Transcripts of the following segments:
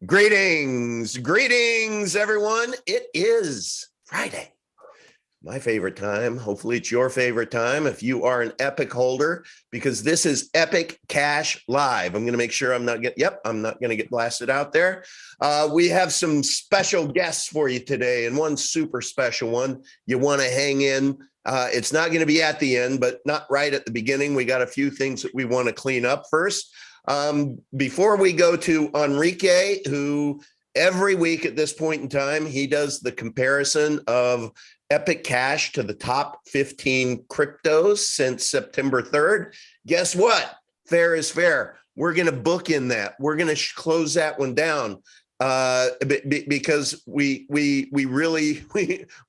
Greetings, everyone. It is Friday, my favorite time. Hopefully it's your favorite time if you are an Epic holder, because this is Epic Cash Live. I'm going to make sure I'm not going to get blasted out there. We have some special guests for you today, and one super special one. You want to hang in. It's not going to be at the end, but not right at the beginning. We got a few things that we want to clean up first. Before we go to Enrique, who every week at this point in time, he does the comparison of Epic Cash to the top 15 cryptos since September 3rd. Guess what? Fair is fair. We're going to book in that. We're going to close that one down because we really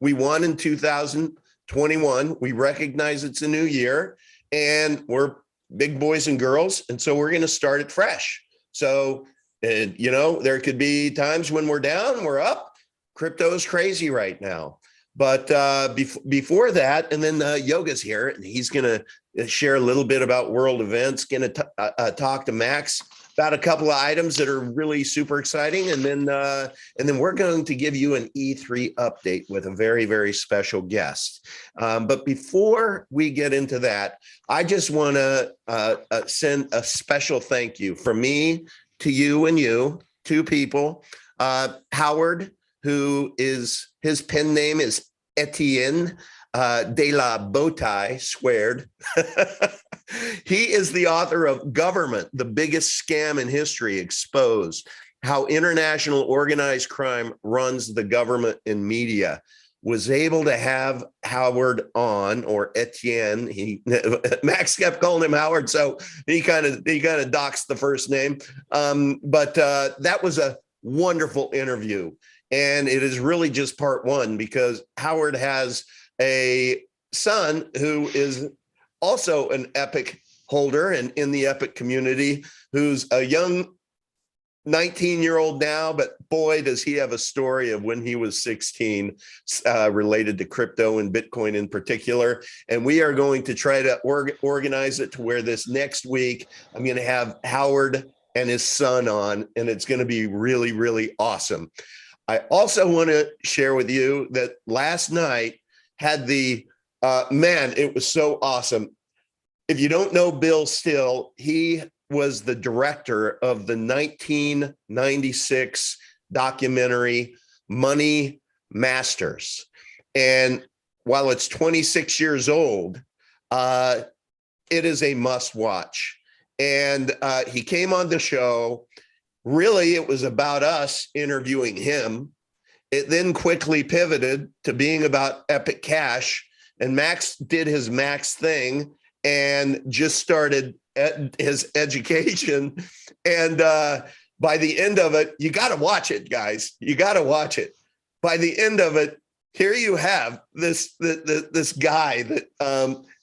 won in 2021. We recognize it's a new year, and we're big boys and girls, and so we're going to start it fresh. So there could be times when we're down, we're up. Crypto is crazy right now, but before that, and then Yoga's here, and he's going to share a little bit about world events. Going to talk to Max about a couple of items that are really super exciting, and then we're going to give you an E3 update with a very, very special guest. But before we get into that, I just want to send a special thank you from me to you and you, two people. Howard, who is, his pen name is Etienne de la Bowtie squared. He is the author of Government, the Biggest Scam in History Exposed: How International Organized Crime Runs the Government and Media. Was able to have Howard on, or Etienne. Max kept calling him Howard, so he kind of doxed the first name. But that was a wonderful interview, and it is really just part one, because Howard has a son who is also an Epic holder and in the Epic community, who's a young 19-year-old now, but boy, does he have a story of when he was 16 related to crypto and Bitcoin in particular. And we are going to try to organize it to where this next week, I'm going to have Howard and his son on, and it's going to be really, really awesome. I also want to share with you that last night had it was so awesome. If you don't know Bill Still, he was the director of the 1996 documentary Money Masters. And while it's 26 years old, it is a must watch. And he came on the show. Really, it was about us interviewing him. It then quickly pivoted to being about Epic Cash, and Max did his Max thing and just started his education. And by the end of it, you got to watch it, guys. You got to watch it. By the end of it, here you have this guy that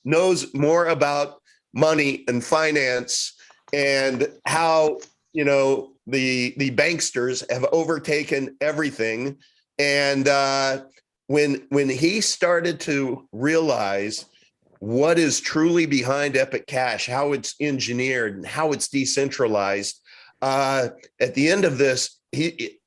knows more about money and finance, and how the banksters have overtaken everything. And when he started to realize what is truly behind Epic Cash, how it's engineered and how it's decentralized, at the end of this, he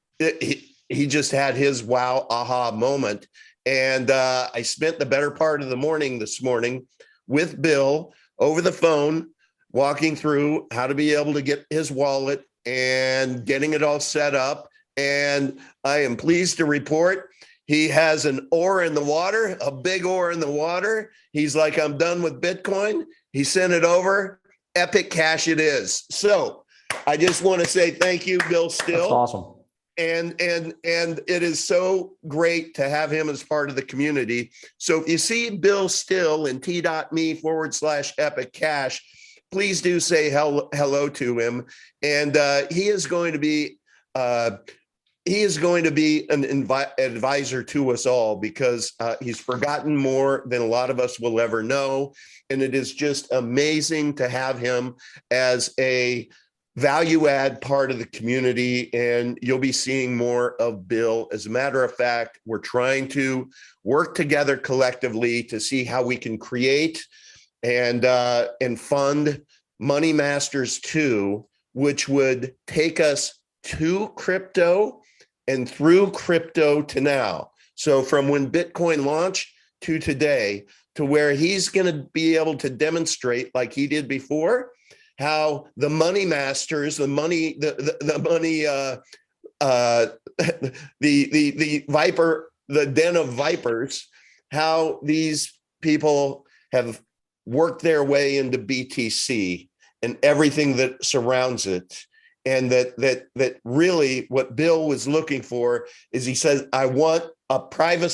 just had his wow aha moment. And I spent the better part of the morning this morning with Bill over the phone, walking through how to be able to get his wallet and getting it all set up. And I am pleased to report he has an oar in the water, a big oar in the water. He's like, I'm done with Bitcoin. He sent it over. Epic Cash it is. So I just want to say thank you, Bill Still. That's awesome. And it is so great to have him as part of the community. So if you see Bill Still in t.me/Epic Cash, please do say hello to him. And he is going to be an advisor to us all, because he's forgotten more than a lot of us will ever know. And it is just amazing to have him as a value add part of the community. And you'll be seeing more of Bill. As a matter of fact, we're trying to work together collectively to see how we can create and fund Money Masters 2, which would take us to crypto and through crypto to now. So from when Bitcoin launched to today, to where he's going to be able to demonstrate, like he did before, how the money masters, the viper, the den of vipers, how these people have worked their way into BTC and everything that surrounds it. And that really what Bill was looking for is, he says, I want a private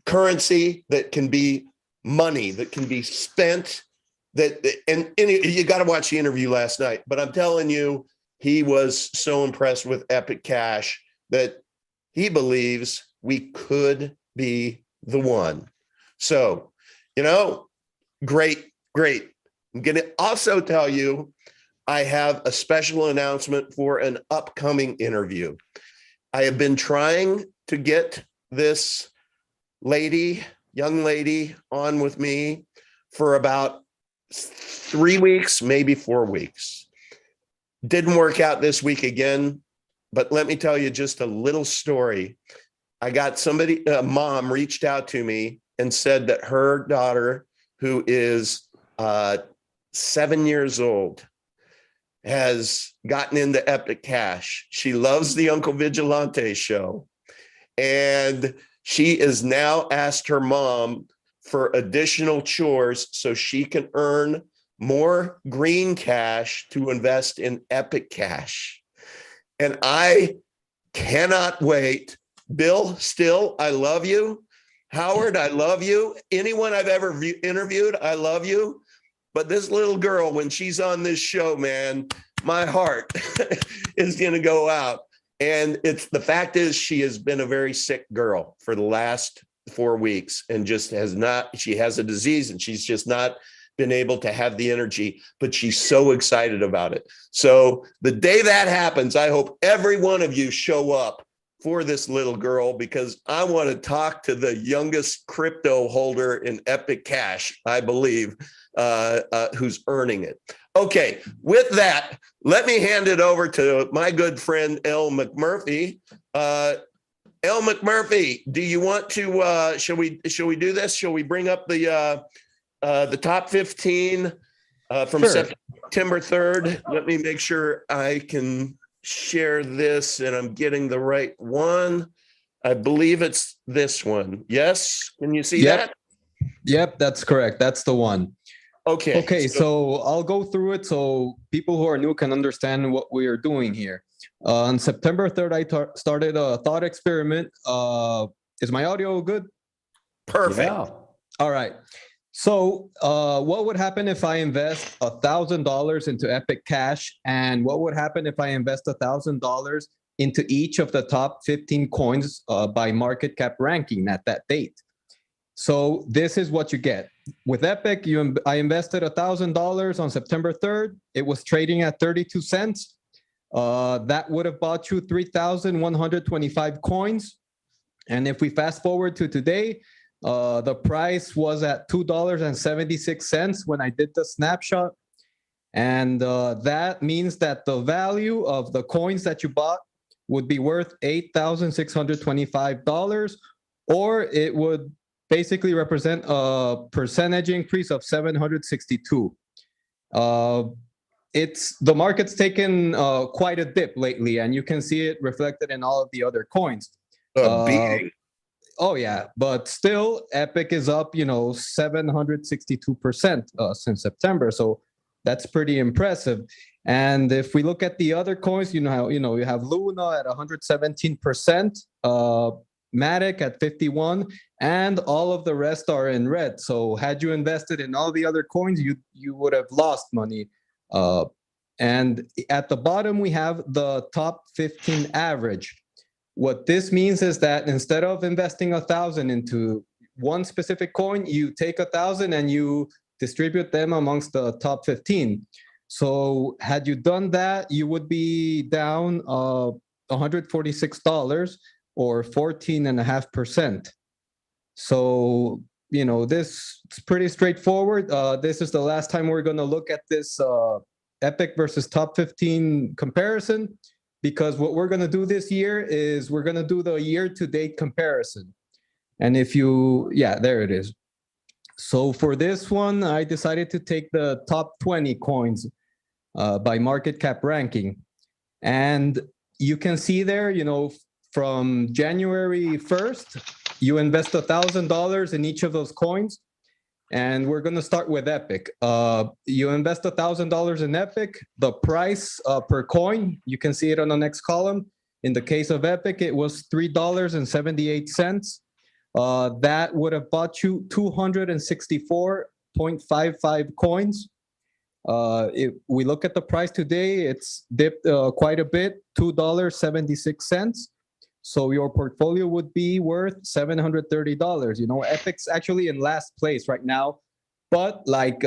currency that can be money, that can be spent, and you got to watch the interview last night, but I'm telling you, he was so impressed with Epic Cash that he believes we could be the one. So, great. I'm going to also tell you, I have a special announcement for an upcoming interview. I have been trying to get this young lady on with me for about 3 weeks, maybe 4 weeks. Didn't work out this week again, but let me tell you just a little story. I got a mom reached out to me and said that her daughter, who is 7 years old, has gotten into Epic Cash. She loves the Uncle Vigilante show. And she is now asked her mom for additional chores so she can earn more green cash to invest in Epic Cash. And I cannot wait. Bill, still, I love you. Howard, I love you. Anyone I've ever interviewed, I love you. But this little girl, when she's on this show, man, my heart is going to go out. And the fact is, she has been a very sick girl for the last 4 weeks and just she has a disease and she's just not been able to have the energy, but she's so excited about it. So the day that happens, I hope every one of you show up for this little girl, because I want to talk to the youngest crypto holder in Epic Cash, I believe, who's earning it. Okay, with that, let me hand it over to my good friend, Elle McMurphy. Elle McMurphy, do you want to, shall we do this? Shall we bring up the top 15 from September 3rd? Let me make sure I can share this and I'm getting the right one. I believe it's this one. Yes, can you see that? Yep, that's correct. That's the one. Okay, so I'll go through it so people who are new can understand what we are doing here. On September 3rd, I started a thought experiment. Is my audio good? Perfect. Yeah. All right. So what would happen if I invest $1,000 into Epic Cash? And what would happen if I invest $1,000 into each of the top 15 coins by market cap ranking at that date? So this is what you get. With Epic, I invested $1,000 on September 3rd. It was trading at 32 cents. That would have bought you 3,125 coins. And if we fast forward to today, the price was at $2.76 when I did the snapshot. And that means that the value of the coins that you bought would be worth $8,625, or it would basically represent a percentage increase of 762. The market's taken quite a dip lately, and you can see it reflected in all of the other coins. Beating. Oh yeah, but still, Epic is up, 762% since September. So that's pretty impressive. And if we look at the other coins, you have Luna at 117%, Matic at 51%, and all of the rest are in red. So had you invested in all the other coins, you would have lost money. And at the bottom, we have the top 15 average. What this means is that instead of investing 1,000 into one specific coin, you take 1,000 and you distribute them amongst the top 15. So had you done that, you would be down $146 or 14.5%. So, this is pretty straightforward. This is the last time we're going to look at this Epic versus top 15 comparison, because what we're going to do this year is we're going to do the year-to-date comparison. And if you, yeah, there it is. So for this one, I decided to take the top 20 coins by market cap ranking. And you can see there, you know, from January 1st, you invest $1,000 in each of those coins. And we're going to start with Epic. You invest $1,000 in Epic. The price per coin, you can see it on the next column. In the case of Epic, it was $3.78. That would have bought you 264.55 coins. If we look at the price today, it's dipped quite a bit, $2.76. So your portfolio would be worth $730. You know, Epic's actually in last place right now, but like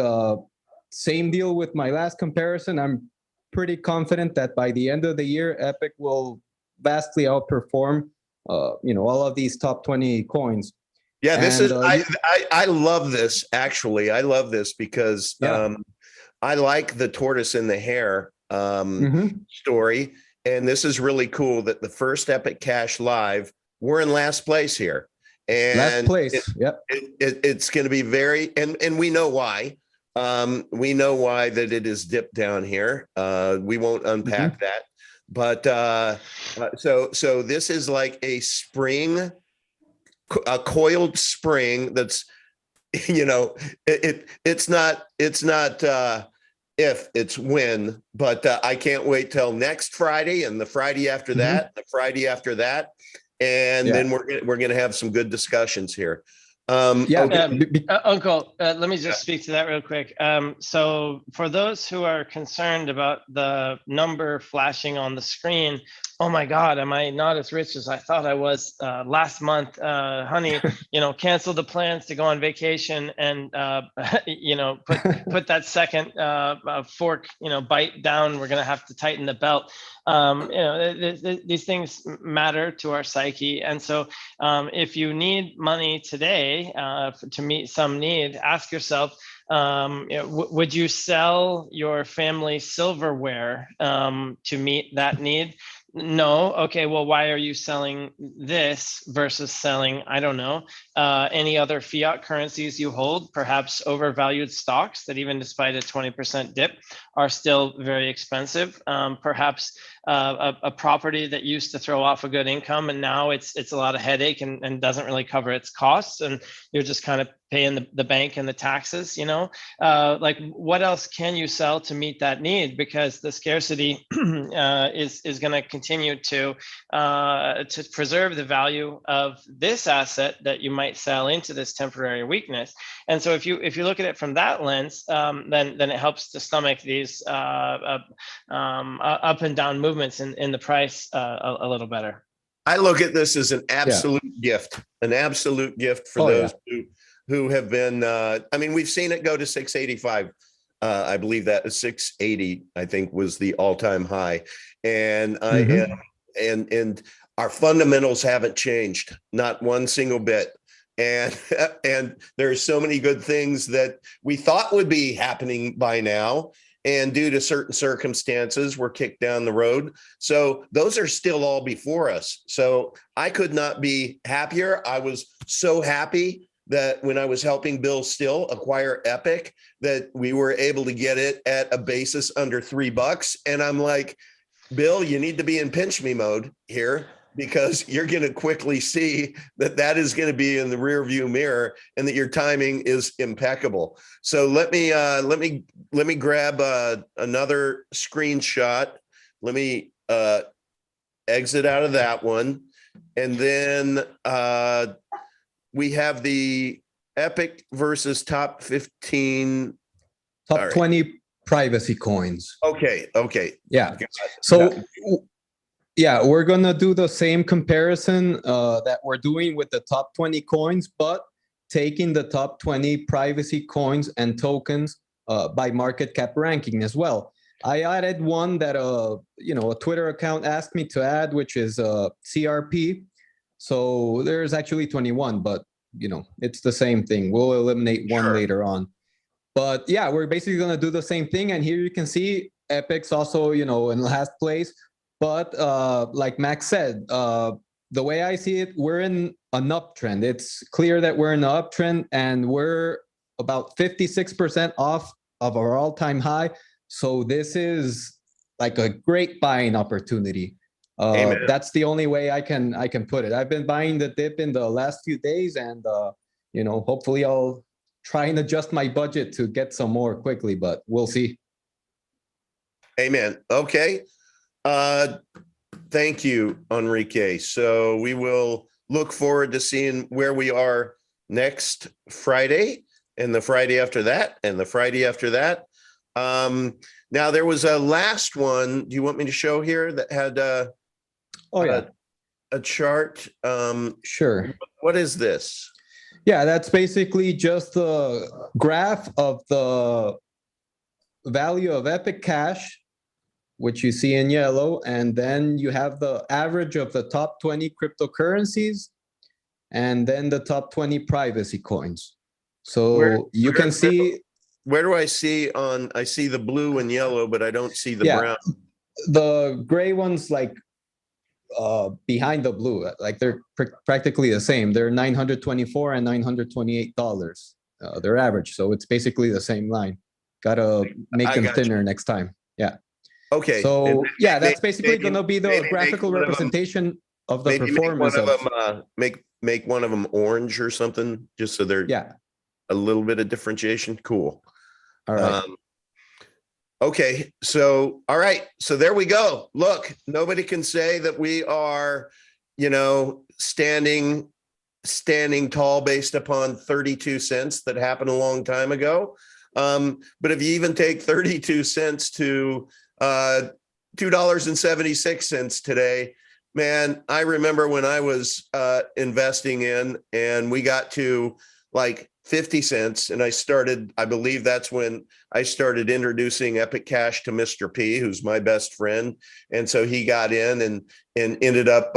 same deal with my last comparison. I'm pretty confident that by the end of the year, Epic will vastly outperform, you know, all of these top 20 coins. Yeah, this is I love this. Actually, I love this because I like the tortoise and the hare story. And this is really cool that the first Epic Cash Live, we're in last place here. And last place. It's going to be very, and we know why. We know why that it is dipped down here. We won't unpack that. But so this is like a spring, a coiled spring that's, you know, it's not if, it's when, but I can't wait till next Friday and the Friday after that, the Friday after that. And then we're going to have some good discussions here. Uncle, let me just speak to that real quick. So for those who are concerned about the number flashing on the screen, oh my God, am I not as rich as I thought I was last month? Honey, you know, cancel the plans to go on vacation and, you know, put that second fork, you know, bite down. We're going to have to tighten the belt. You know, these things matter to our psyche. And so if you need money today to meet some need, ask yourself, you know, would you sell your family silverware to meet that need? No. Okay. Well, why are you selling this versus selling, I don't know, any other fiat currencies you hold, perhaps overvalued stocks that even despite a 20% dip are still very expensive. Perhaps a property that used to throw off a good income and now it's a lot of headache and doesn't really cover its costs. And you're just kind of paying the bank and the taxes, you know, like what else can you sell to meet that need? Because the scarcity is going to continue to preserve the value of this asset that you might sell into this temporary weakness. And so if you look at it from that lens, then it helps to stomach these up and down movements in the price a little better. I look at this as an absolute gift for those who have been, I mean, we've seen it go to 685. I believe that 680, I think, was the all-time high. And and our fundamentals haven't changed, not one single bit. And there's so many good things that we thought would be happening by now. And due to certain circumstances, we're kicked down the road. So those are still all before us. So I could not be happier. I was so happy that when I was helping Bill Still acquire Epic, that we were able to get it at a basis under $3. And I'm like, Bill, you need to be in pinch me mode here, because you're going to quickly see that is going to be in the rear view mirror and that your timing is impeccable. So let me grab another screenshot. Let me exit out of that one. And then we have the Epic versus top 15. Top 20 privacy coins. Okay. Yeah. So yeah, we're going to do the same comparison that we're doing with the top 20 coins, but taking the top 20 privacy coins and tokens by market cap ranking as well. I added one that you know, a Twitter account asked me to add, which is CRP. So there's actually 21, but you know, it's the same thing. We'll eliminate one later on. But yeah, we're basically going to do the same thing. And here you can see Epic's also, you know, in last place. But like Max said, the way I see it, we're in an uptrend. It's clear that we're in an uptrend, and we're about 56% off of our all-time high. So this is like a great buying opportunity. Amen. That's the only way I can put it. I've been buying the dip in the last few days, and you know, hopefully I'll try and adjust my budget to get some more quickly, but we'll see. Amen. Okay. Thank you, Enrique. So we will look forward to seeing where we are next Friday, and the Friday after that, and the Friday after that. Now there was a last one. Do you want me to show here that had Oh yeah, a chart? sure. What is this? Yeah, that's basically just the graph of the value of Epic Cash, which you see in yellow, and then you have the average of the top 20 cryptocurrencies, and then the top 20 privacy coins. So you can see. Where do I see on? I see the blue and yellow, but I don't see the brown. The gray ones, like behind the blue, like they're practically the same. They're $924 and $928. They're average, so it's basically the same line. Gotta make them thinner next time. Yeah. Okay. So yeah, that's basically gonna be the graphical representation of the performance of them. Make one of them orange or something, just so they're a little bit of differentiation. Cool. All right. Okay, so all right, so there we go. Look, nobody can say that we are, you know, standing tall based upon 32 cents that happened a long time ago. But if you even take 32 cents to $2.76 today, man, I remember when I was investing in, and we got to like 50 cents. And I believe that's when I started introducing Epic Cash to Mr. P, who's my best friend. And so he got in and ended up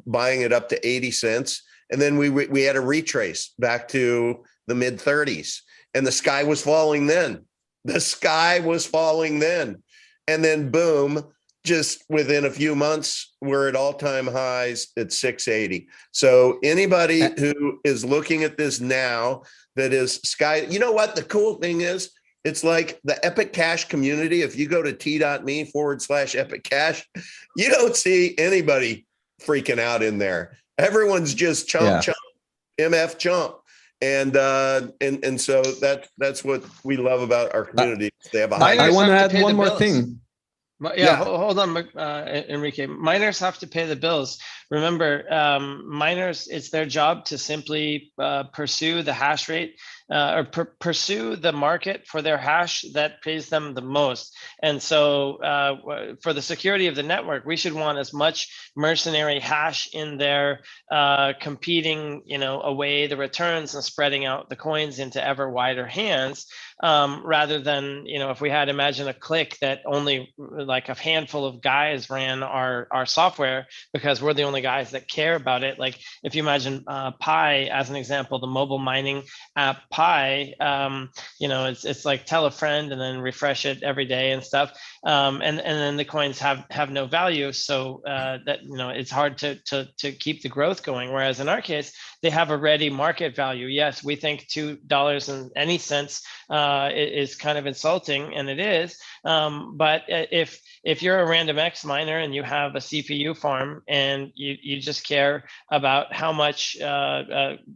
buying it up to 80 cents. And then we had a retrace back to the mid 30s, and the sky was falling then. The sky was falling then. And then boom, just within a few months, we're at all-time highs at 680. So anybody who is looking at this now, that is sky, you know what the cool thing is? It's like the Epic Cash community. If you go to t.me/Epic Cash, you don't see anybody freaking out in there. Everyone's just chomp, MF chomp. And so that's what we love about our community. They have a high. I want to add one more thing. Hold on, Enrique. Miners have to pay the bills. Remember, miners, it's their job to simply pursue the hash rate or pursue the market for their hash that pays them the most. And so for the security of the network, we should want as much mercenary hash in there competing, you know, away the returns and spreading out the coins into ever wider hands, rather than, you know, if we had, imagine a clique that only like a handful of guys ran our software because we're the only guys that care about it. Like if you imagine Pi as an example, the mobile mining app Pi, you know, it's like tell a friend and then refresh it every day and stuff. And then the coins have no value. So that, you know, it's hard to keep the growth going. Whereas in our case, they have a ready market value. Yes, we think $2 and any cents is kind of insulting, and it is. But if you're a random X miner and you have a CPU farm and you just care about how much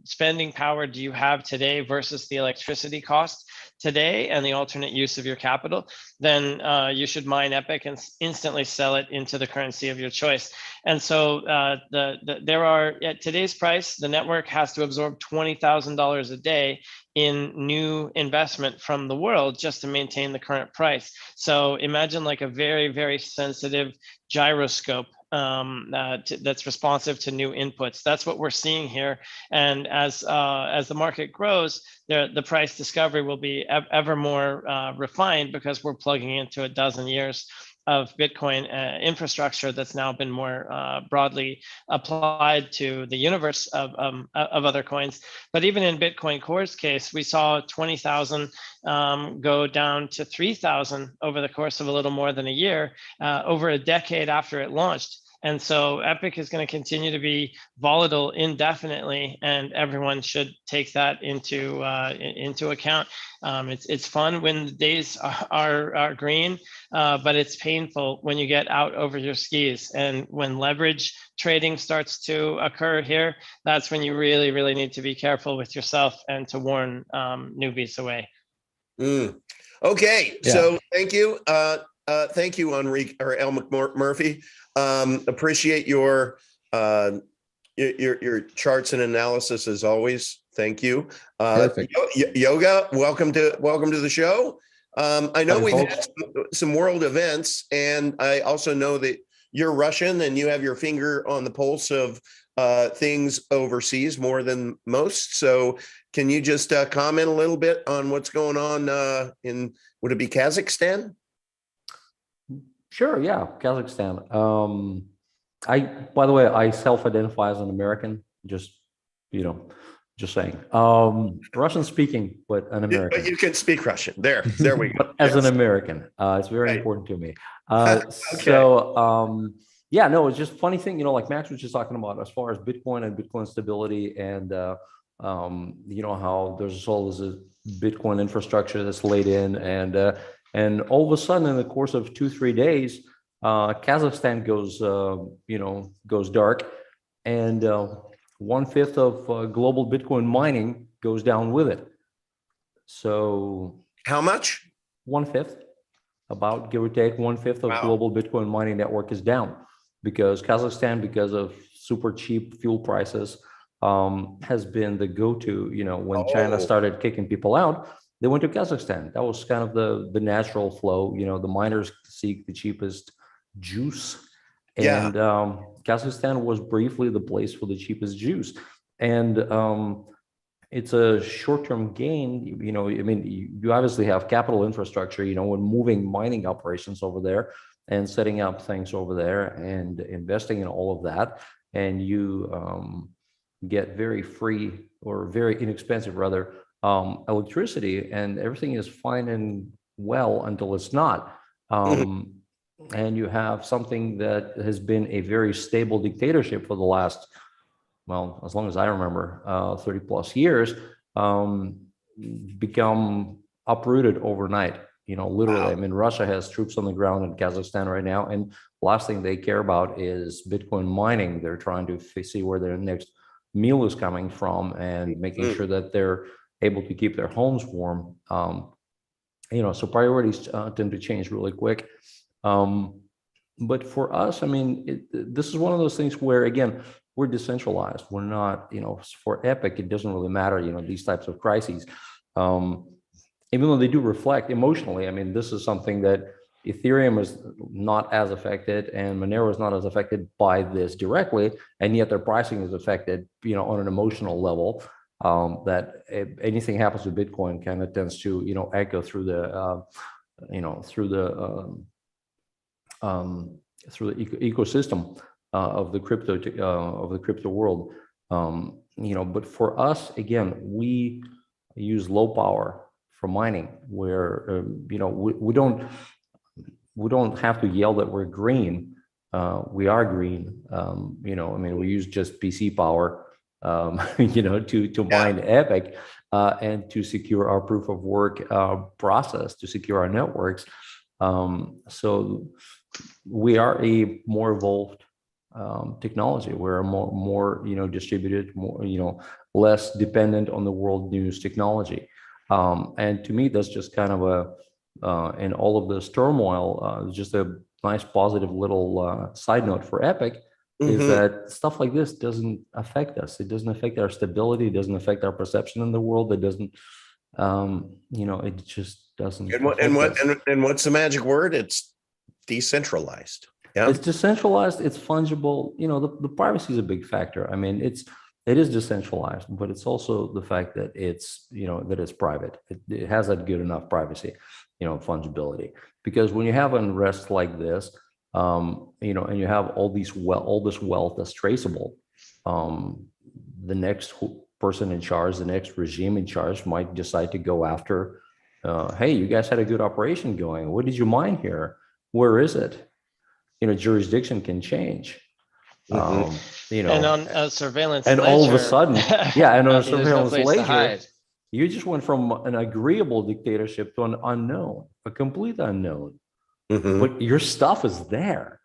spending power do you have today versus the electricity cost today and the alternate use of your capital, then you should mine Epic and instantly sell it into the currency of your choice. And so there are, at today's price, the network has to absorb $20,000 a day in new investment from the world just to maintain the current price. So imagine like a very, very sensitive gyroscope that's responsive to new inputs. That's what we're seeing here. And as the market grows, the price discovery will be ever more refined because we're plugging into a dozen years of Bitcoin infrastructure that's now been more broadly applied to the universe of other coins. But even in Bitcoin Core's case, we saw 20,000 go down to 3,000 over the course of a little more than a year, over a decade after it launched. And so Epic is going to continue to be volatile indefinitely, and everyone should take that into account. It's fun when the days are green, but it's painful when you get out over your skis. And when leverage trading starts to occur here, that's when you really, really need to be careful with yourself and to warn newbies away. Okay, Yeah. so thank you. Thank you, Enrique or El McMurphy. Appreciate your charts and analysis as always. Thank you. Perfect. Yoga, welcome to the show. I know Hi, we've folks. had some world events, and I also know that you're Russian and you have your finger on the pulse of things overseas more than most. So can you just comment a little bit on what's going on in, would it be Kazakhstan? Sure, yeah, Kazakhstan. By the way, I self-identify as an American, just saying. Russian speaking, but an American. But you can speak Russian. There we go. But as an Yes. American, it's very Right. important to me. Okay. So, yeah, no, it's just funny thing, like Max was just talking about as far as Bitcoin and Bitcoin stability, and how there's all this Bitcoin infrastructure that's laid in, and all of a sudden, in the course of 2-3 days, Kazakhstan goes dark, and 1/5 of global Bitcoin mining goes down with it. So How much? 1/5, about give or take 1/5 of Wow. global Bitcoin mining network is down because Kazakhstan, because of super cheap fuel prices, has been the go-to. When China started kicking people out, they went to Kazakhstan. That was kind of the natural flow. The miners seek the cheapest juice, Yeah. and Kazakhstan was briefly the place for the cheapest juice. And it's a short-term gain. You obviously have capital infrastructure, when moving mining operations over there and setting up things over there and investing in all of that, and you get very free or very inexpensive rather electricity, and everything is fine and well until it's not. And you have something that has been a very stable dictatorship for the last, well, as long as I remember, 30 plus years, become uprooted overnight. Literally. Wow. Russia has troops on the ground in Kazakhstan right now, and last thing they care about is Bitcoin mining. They're trying to see where their next meal is coming from and making sure that they're able to keep their homes warm. So priorities tend to change really quick. But for us, this is one of those things where, again, we're decentralized. We're not, for Epic, it doesn't really matter, these types of crises. Even though they do reflect emotionally, this is something that Ethereum is not as affected and Monero is not as affected by this directly, and yet their pricing is affected, on an emotional level. That if anything happens to Bitcoin, kind of tends to, echo through the, through the ecosystem of the crypto world. But for us, again, we use low power for mining, where we don't have to yell that we're green. We are green. We use just PC power, to mine Epic and to secure our proof of work process, to secure our networks. So we are a more evolved technology. We're a more distributed, more less dependent on the world news technology. And to me, that's just kind of in all of this turmoil, just a nice positive little side note for Epic, is that stuff like this doesn't affect us. It doesn't affect our stability. It doesn't affect our perception in the world. It doesn't, it just doesn't. And what's the magic word? It's decentralized. Yeah. It's decentralized. It's fungible. The privacy is a big factor. It is decentralized, but it's also the fact that it's, that it's private. It has that good enough privacy. fungibility. Because when you have unrest like this, and you have all this wealth that's traceable, the next person in charge, the next regime in charge might decide to go after, hey, you guys had a good operation going. What did you mine here? Where is it? Jurisdiction can change. And on a surveillance and ledger, all of a sudden, and on a there's no surveillance place to ledger, hide. you just went from an agreeable dictatorship to an unknown, a complete unknown. But your stuff is there.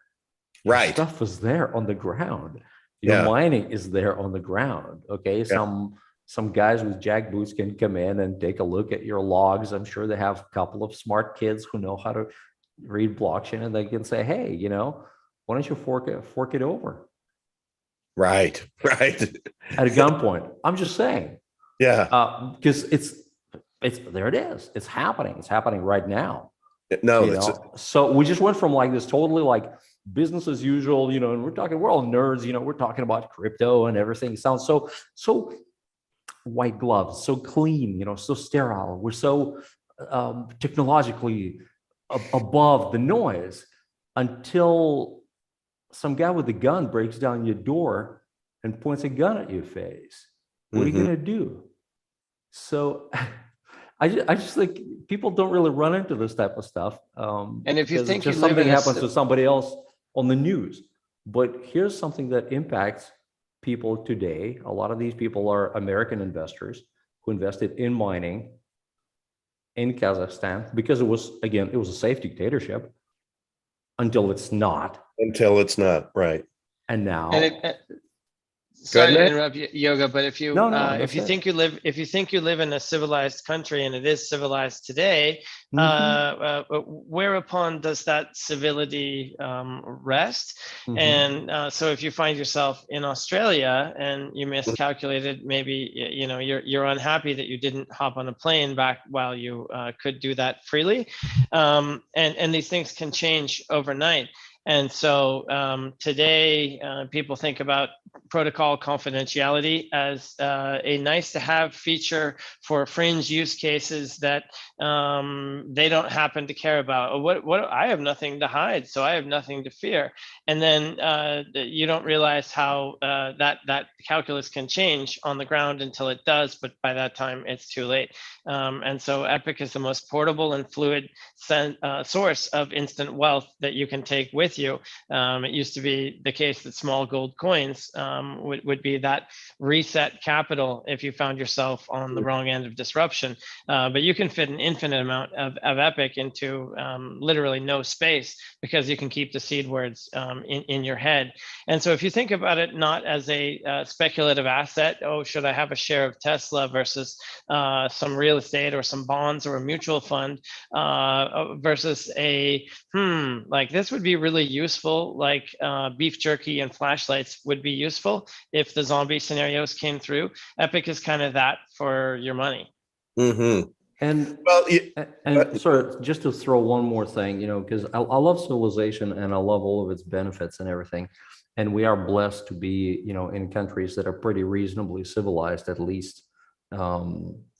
Your stuff is there on the ground. Your mining is there on the ground. Okay. Some guys with jackboots can come in and take a look at your logs. I'm sure they have a couple of smart kids who know how to read blockchain, and they can say, hey, why don't you fork it over? Right. At a gunpoint. I'm just saying. Yeah. Because it's there it is. It's happening. It's happening right now. No, so we just went from like this totally like business as usual, and we're all nerds, we're talking about crypto and everything sounds so white gloves, so clean, so sterile. We're so technologically above the noise, until some guy with a gun breaks down your door and points a gun at your face. What are you going to do? So I just think people don't really run into this type of stuff. And if you think just something happens to somebody else on the news, but here's something that impacts people today. A lot of these people are American investors who invested in mining in Kazakhstan because it was a safe dictatorship until it's not. Right. And now. Sorry to interrupt you, Yoga, but if you if you think you live in a civilized country, and it is civilized today, whereupon does that civility rest? And so if you find yourself in Australia and you miscalculated, maybe you're unhappy that you didn't hop on a plane back while you could do that freely, and these things can change overnight. And so today, people think about protocol confidentiality as a nice to have feature for fringe use cases that they don't happen to care about. What I have nothing to hide, so I have nothing to fear. And then you don't realize how that calculus can change on the ground until it does, but by that time it's too late. And so Epic is the most portable and fluid source of instant wealth that you can take with you. It used to be the case that small gold coins would be that reset capital if you found yourself on the wrong end of disruption. But you can fit an infinite amount of Epic into literally no space, because you can keep the seed words in your head. And so if you think about it not as a speculative asset, should I have a share of Tesla versus some real estate or some bonds or a mutual fund, versus like this would be really useful, like beef jerky and flashlights would be useful if the zombie scenarios came through. Epic is kind of that for your money. And sorry, just to throw one more thing, because I love civilization and I love all of its benefits and everything. And we are blessed to be, in countries that are pretty reasonably civilized, at least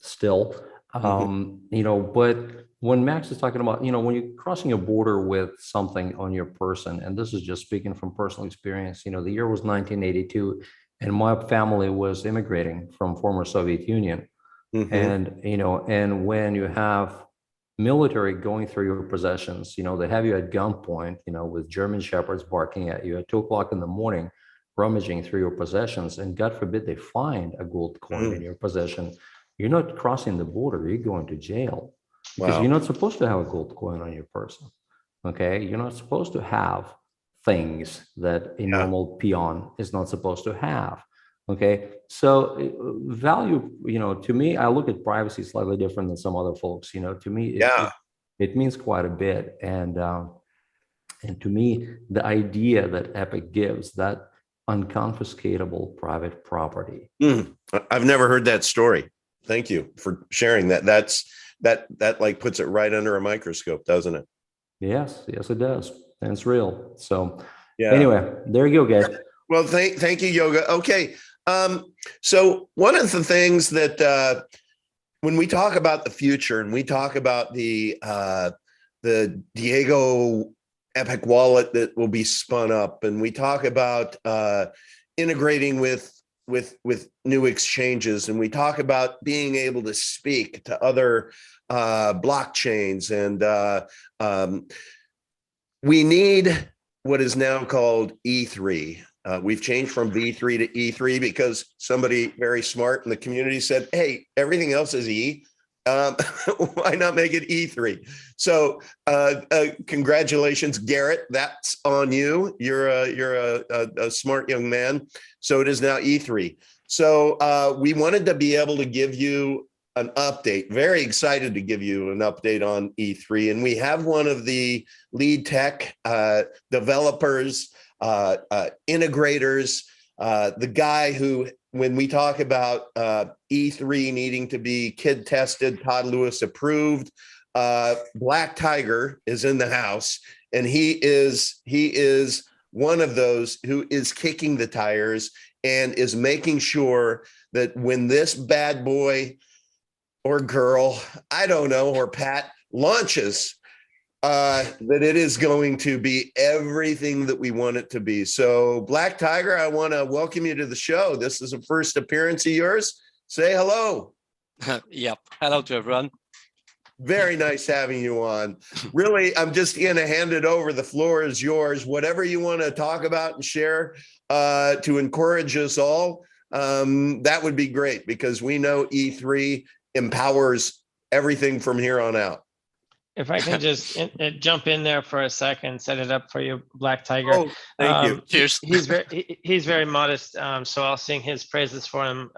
still. But when Max is talking about, when you're crossing a border with something on your person, and this is just speaking from personal experience, the year was 1982, and my family was immigrating from former Soviet Union. And, and when you have military going through your possessions, they have you at gunpoint, with German shepherds barking at you at 2:00 in the morning, rummaging through your possessions, and God forbid they find a gold coin in your possession. You're not crossing the border, you're going to jail, because you're not supposed to have a gold coin on your person. Okay. You're not supposed to have things that a normal peon is not supposed to have. Okay. So value, to me, I look at privacy slightly different than some other folks, to me, it means quite a bit. And to me, the idea that Epic gives, that unconfiscatable private property. I've never heard that story. Thank you for sharing that. That like puts it right under a microscope, doesn't it? Yes, it does. And it's real. So anyway, there you go, guys. Well, thank you, Yoga. Okay. So one of the things that when we talk about the future and we talk about the Diego Epic wallet that will be spun up, and we talk about integrating with new exchanges, and we talk about being able to speak to other blockchains, and we need what is now called E3. We've changed from V3 to E3 because somebody very smart in the community said, hey, everything else is E. Why not make it E3? So congratulations, Garrett. That's on you. You're a smart young man. So it is now E3. So we wanted to be able to give you an update. Very excited to give you an update on E3. And we have one of the lead tech developers, integrators, the guy who, when we talk about E3 needing to be kid tested, Todd Lewis approved, Black Tiger is in the house, and he is one of those who is kicking the tires and is making sure that when this bad boy or girl, I don't know, or Pat launches, that it is going to be everything that we want it to be. So Black Tiger, I want to welcome you to the show. This is a first appearance of yours. Say hello. Yep. Hello to everyone. Very nice having you on. Really, I'm just going to hand it over. The floor is yours. Whatever you want to talk about and share to encourage us all, that would be great, because we know E3 empowers everything from here on out. If I can just jump in there for a second, set it up for you, Black Tiger. Oh, thank you. Cheers. He's very modest, so I'll sing his praises for him.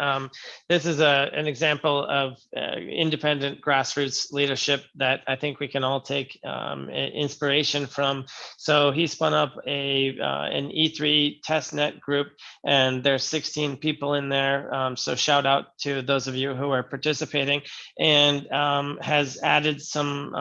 This is an example of independent grassroots leadership that I think we can all take inspiration from. So he spun up an E3 testnet group, and there's 16 people in there. So shout out to those of you who are participating, and has added some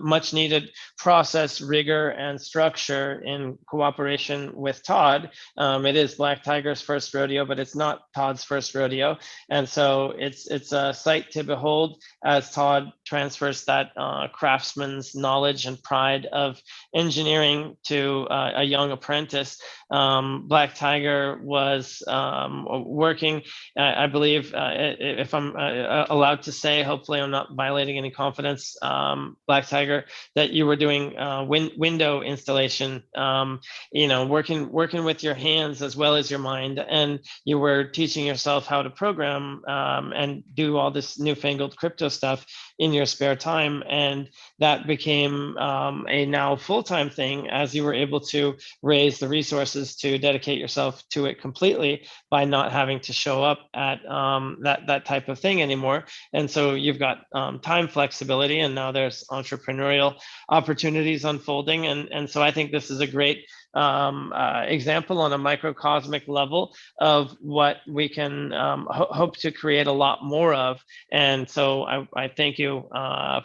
much needed process, rigor, and structure in cooperation with Todd. It is Black Tiger's first rodeo, but it's not Todd's first rodeo. And so it's a sight to behold as Todd transfers that craftsman's knowledge and pride of engineering to a young apprentice. Black Tiger was working, I believe, if I'm allowed to say, hopefully I'm not violating any confidence, Black Tiger, that you were doing window installation, working with your hands as well as your mind, and you were teaching yourself how to program and do all this newfangled crypto stuff in your spare time, and that became a now full-time thing as you were able to raise the resources to dedicate yourself to it completely by not having to show up at that type of thing anymore. And so you've got time flexibility, and now there's entrepreneurial opportunities unfolding. And so I think this is a great example on a microcosmic level of what we can hope to create a lot more of. And so I thank you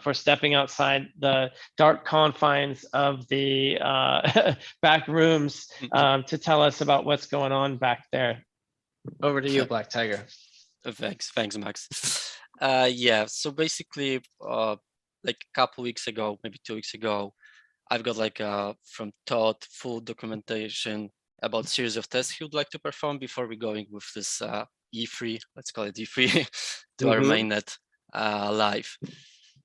for stepping outside the dark confines of the back rooms to tell us about what's going on back there. Over to you, Black Tiger. Thanks, Max. Yeah, so basically, like a couple weeks ago, maybe 2 weeks ago, I've got like from Todd full documentation about series of tests he would like to perform before we going with this E3, let's call it E3, to our mainnet live.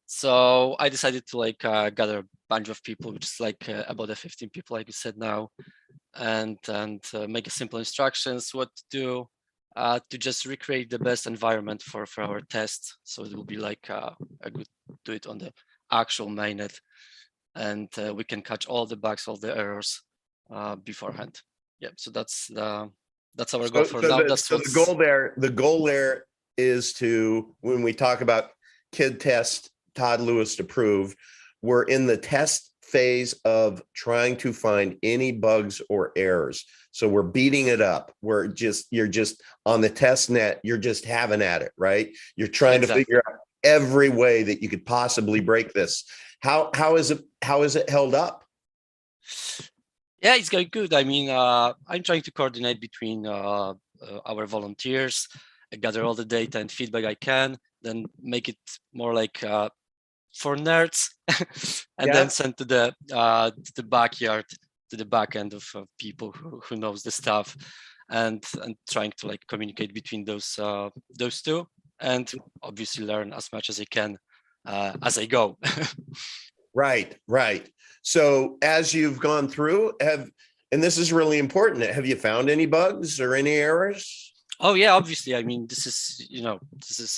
So I decided to like gather a bunch of people, which is like about 15 people, like you said now, and make a simple instructions what to do to just recreate the best environment for our test. So it will be like a good do it on the actual mainnet, and we can catch all the bugs, all the errors beforehand. Yeah, so that's our goal for now. The goal there is to, when we talk about kid test, Todd Lewis approved, we're in the test phase of trying to find any bugs or errors. So we're beating it up. You're just on the test net, you're just having at it, right? You're trying to figure out every way that you could possibly break this. How is it held up? Yeah, it's going good. I mean, I'm trying to coordinate between our volunteers, gather all the data and feedback I can, then make it more like for nerds, and Yeah. then send to the backyard, to the back end of people who knows the stuff, and trying to like communicate between those two, and obviously learn as much as I can as I go. Right, right. So as you've gone through, and this is really important, have you found any bugs or any errors? Oh yeah, obviously. I mean, this is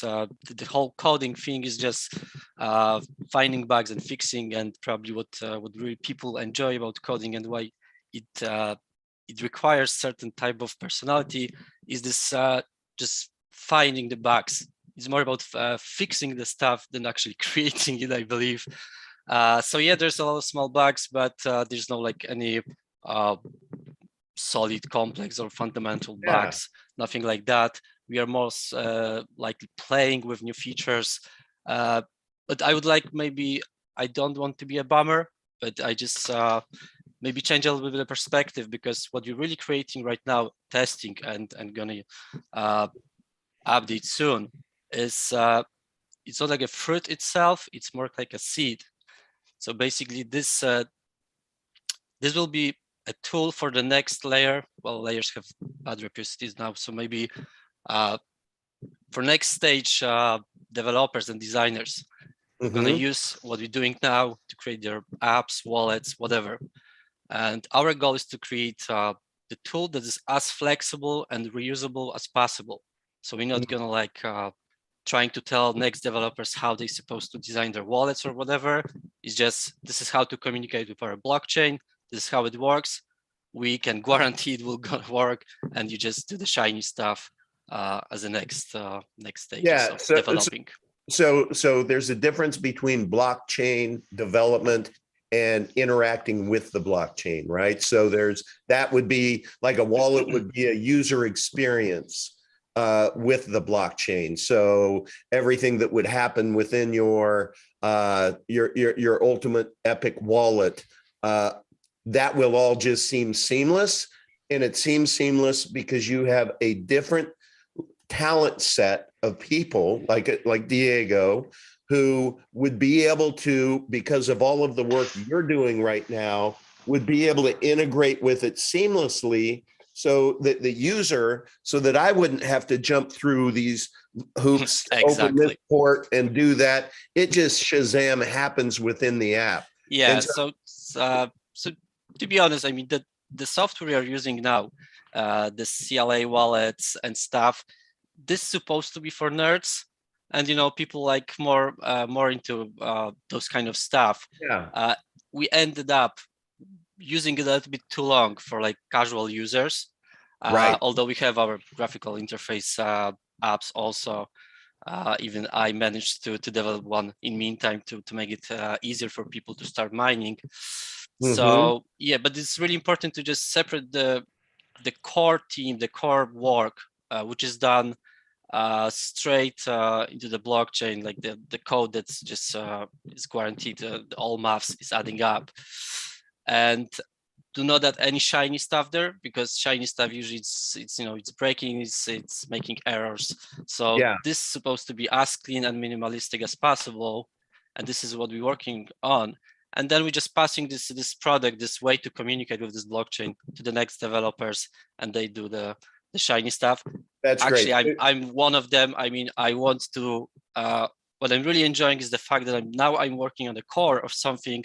the whole coding thing is just finding bugs and fixing, and probably what really people enjoy about coding and why it requires certain type of personality is this just finding the bugs. It's more about fixing the stuff than actually creating it, I believe. So yeah, there's a lot of small bugs, but there's no like any solid, complex, or fundamental bugs. Nothing like that. We are most likely playing with new features. But I would like, maybe, I don't want to be a bummer, but I just maybe change a little bit of perspective, because what we're really creating right now, testing and gonna update soon, is it's not like a fruit itself, it's more like a seed. So basically this will be a tool for the next layer. Well, layers have bad reputations now, so maybe for next stage developers and designers are gonna use what we're doing now to create their apps, wallets, whatever. And our goal is to create the tool that is as flexible and reusable as possible. So we're not gonna like trying to tell next developers how they're supposed to design their wallets or whatever. It's just, this is how to communicate with our blockchain. This is how it works. We can guarantee it will work, and you just do the shiny stuff as the next stages of developing. So there's a difference between blockchain development and interacting with the blockchain, right? So that would be like a wallet would be a user experience with the blockchain. So everything that would happen within your ultimate Epic wallet, that will all just seem seamless. And it seems seamless because you have a different talent set of people like Diego, who would be able to, because of all of the work you're doing right now, would be able to integrate with it seamlessly, so that the user, so that I wouldn't have to jump through these hoops, open this port and do that. It just Shazam happens within the app. Yeah. So to be honest, I mean, the software we are using now, the CLA wallets and stuff, this is supposed to be for nerds, and people like more into those kind of stuff. Yeah. We ended up using it a little bit too long for like casual users. Right. Although we have our graphical interface apps also. Even I managed to develop one in meantime to make it easier for people to start mining. So yeah, but it's really important to just separate the core team, the core work, which is done straight into the blockchain, like the code that's just is guaranteed, all maths is adding up, and do not add any shiny stuff there, because shiny stuff usually it's breaking, it's making errors. So this is supposed to be as clean and minimalistic as possible, and this is what we're working on. And then we're just passing this product, this way to communicate with this blockchain to the next developers, and they do the shiny stuff. That's actually great. I'm one of them. I mean, I want to what I'm really enjoying is the fact that I'm working on the core of something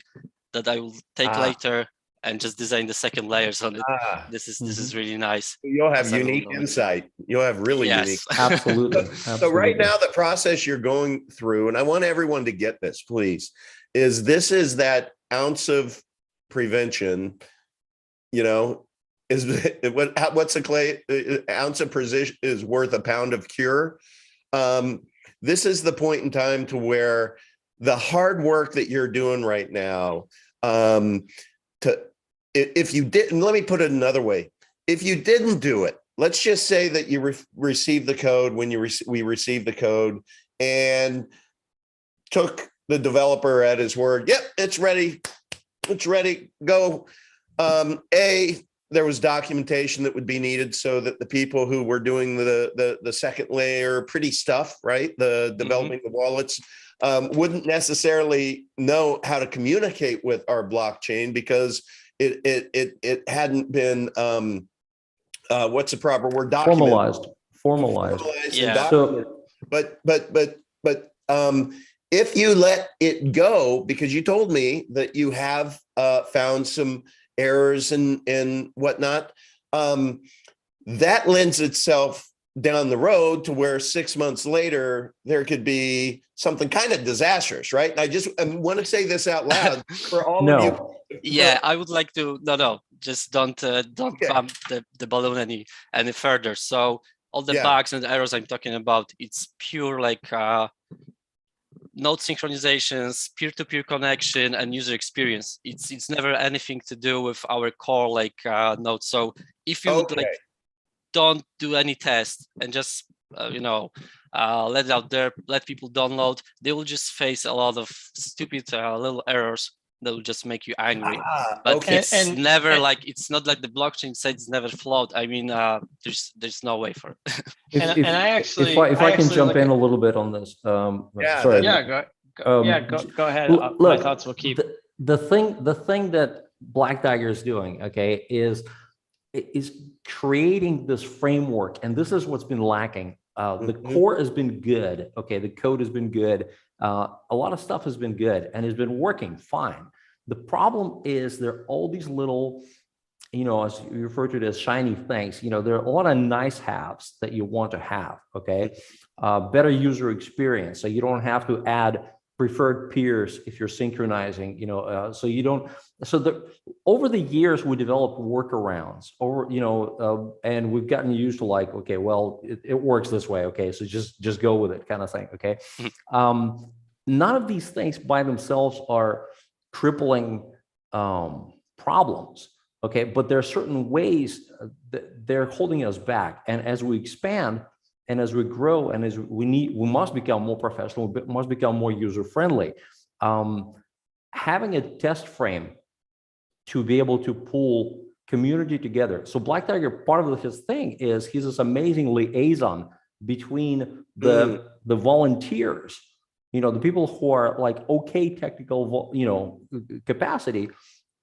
that I will take later and just design the second layers on it. This is really nice. You'll have unique insight. You'll have really unique. Absolutely. So right now, the process you're going through, and I want everyone to get this, please, is that ounce of prevention, is what's a clay ounce of precision is worth a pound of cure. This is the point in time to where the hard work that you're doing right now, if you didn't, let me put it another way. If you didn't do it, let's just say that you received the code when we received the code and took the developer at his word. Yep, it's ready. It's ready. Go. there was documentation that would be needed so that the people who were doing the second layer pretty stuff, right? The developing the wallets wouldn't necessarily know how to communicate with our blockchain because it hadn't been what's the proper word? Documented. Formalized. Yeah. But if you let it go, because you told me that you have found some errors and whatnot, that lends itself down the road to where 6 months later there could be something kind of disastrous, right? And I want to say this out loud for all of you. Yeah, I would like to. No, just don't Okay. bump the balloon any further. So all the bugs and errors I'm talking about, it's pure like node synchronizations, peer-to-peer connection, and user experience. It's never anything to do with our core like node. So if you would like don't do any test and just let it out there, let people download, they will just face a lot of stupid little errors that will just make you angry. But it's never like, it's not like the blockchain said it's never flawed. I mean, there's no way for it. If I can jump in a little bit on this. Sorry. Go ahead. Look, my thoughts will keep. The thing that Black Dagger is doing, okay, is creating this framework, and this is what's been lacking. The core has been good, okay, the code has been good, a lot of stuff has been good and has been working fine. The problem is there are all these little, as you refer to it as shiny things, there are a lot of nice haves that you want to have, okay, better user experience, so you don't have to add preferred peers if you're synchronizing, so you don't. So over the years we developed workarounds, and we've gotten used to like, okay, well, it works this way, okay, so just go with it, kind of thing, okay. None of these things by themselves are crippling problems, okay, but there are certain ways that they're holding us back, and as we expand and as we grow and as we must become more professional, we must become more user-friendly. Having a test frame to be able to pull community together. So Black Tiger, part of his thing is he's this amazing liaison between the volunteers, the people who are like okay technical, capacity,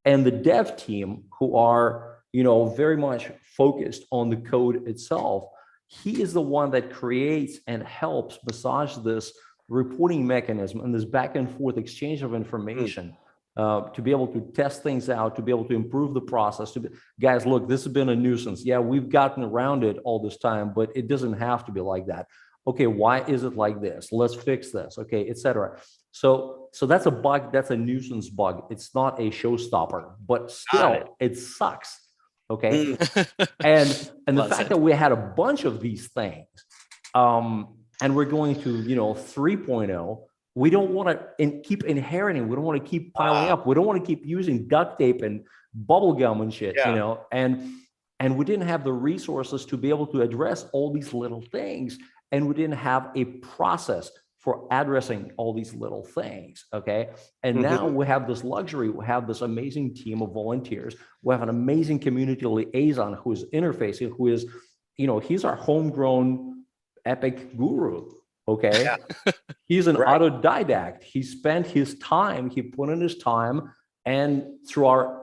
and the dev team who are, very much focused on the code itself. He is the one that creates and helps massage this reporting mechanism and this back and forth exchange of information to be able to test things out, to be able to improve the process. Guys, look, this has been a nuisance. Yeah, we've gotten around it all this time, but it doesn't have to be like that. Okay, why is it like this? Let's fix this, okay, etc. So that's a bug, that's a nuisance bug. It's not a showstopper, but still, it sucks. Okay. And the fact that we had a bunch of these things, and we're going to, 3.0, we don't want to keep inheriting. We don't want to keep piling up. We don't want to keep using duct tape and bubble gum and shit, and we didn't have the resources to be able to address all these little things. And we didn't have a process for addressing all these little things, okay? And now we have this luxury, we have this amazing team of volunteers, we have an amazing community liaison who is interfacing, who is, he's our homegrown epic guru, okay? He's an autodidact. He spent his time, he put in his time, and through our,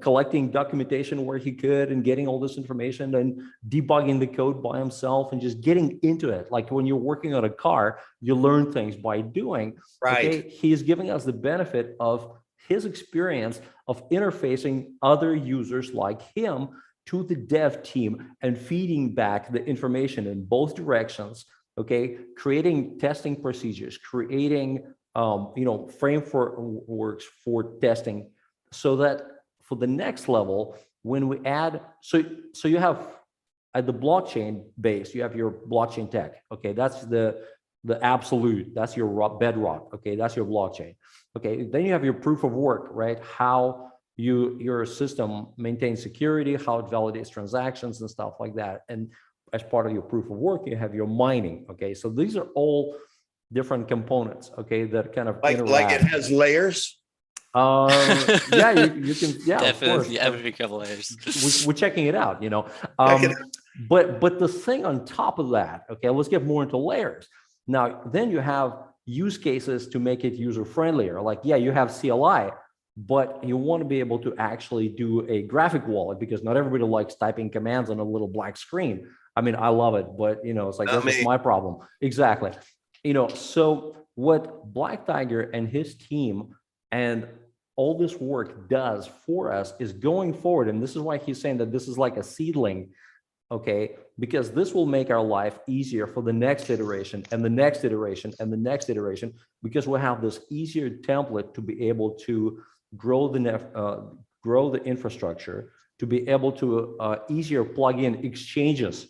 collecting documentation where he could and getting all this information and debugging the code by himself and just getting into it. Like when you're working on a car, you learn things by doing. Right. Okay? He's giving us the benefit of his experience of interfacing other users like him to the dev team and feeding back the information in both directions. Okay, creating testing procedures, creating frameworks for testing, so that for the next level, when we add, so you have at the blockchain base, you have your blockchain tech. Okay, that's the absolute, that's your bedrock. Okay, that's your blockchain. Okay, then you have your proof of work, right? How your system maintains security, how it validates transactions and stuff like that. And as part of your proof of work, you have your mining. Okay, so these are all different components. Okay, that kind of like it has layers. Yeah, you can. Yeah, of course. Definitely everything have layers. We're checking it out, you know. Check it But the thing on top of that, okay, let's get more into layers. Now, then you have use cases to make it user friendlier. Like, yeah, you have CLI, but you want to be able to actually do a graphic wallet because not everybody likes typing commands on a little black screen. I mean, I love it, but you know, it's like Not that's just me. my problem. Exactly. You know, so what Black Tiger and his team and all this work does for us is going forward, and this is why he's saying that this is like a seedling, okay, because this will make our life easier for the next iteration and the next iteration and the next iteration, because we'll have this easier template to be able to grow grow the infrastructure, to be able to easier plug in exchanges,